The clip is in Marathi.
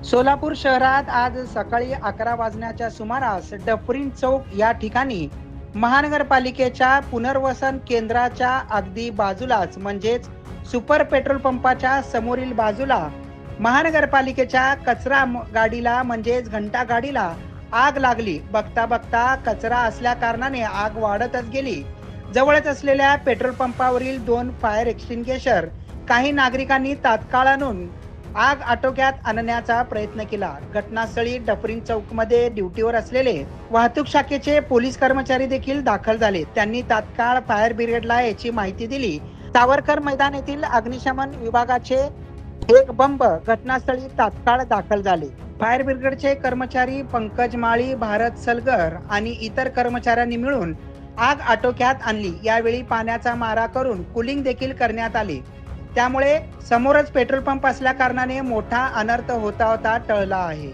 सोलापूर शहरात आज सकाळी 11 वाजण्याच्या सुमारास डफरीन चौक या ठिकाणी महानगरपालिकेच्या पुनर्वसन केंद्राच्या अगदी बाजूलाच म्हणजेच सुपर पेट्रोल पंपाच्या समोरील बाजूला महानगरपालिकेच्या कचरा गाडीला म्हणजेच घंटा गाडीला आग लागली. बघता बघता कचरा असल्या कारणाने आग वाढतच गेली. जवळच असलेल्या पेट्रोल पंपावरील 2 फायर एक्सटिंग्विशर काही नागरिकांनी तात्काळ आणून आग आटोक्यात आणण्याचा प्रयत्न केला. घटनास्थळी डफरीन चौकमध्ये ड्युटीवर असलेले वाहतूक शाखेचे पोलीस कर्मचारी देखील दाखल झाले. त्यांनी तात्काळ फायर ब्रिगेडला याची माहिती दिली. सावरकर मैदान येथील अग्निशमन विभागाचे एक बंब घटनास्थळी तात्काळ दाखल झाले. फायर ब्रिगेडचे कर्मचारी पंकज माळी, भारत सलगर आणि इतर कर्मचाऱ्यांनी मिळून आग आटोक्यात आणली. यावेळी पाण्याचा मारा करून कूलिंग देखील करण्यात आले. त्यामुळे समोरच पेट्रोल पंप असल्या कारणाने मोठा अनर्थ होता टळला आहे.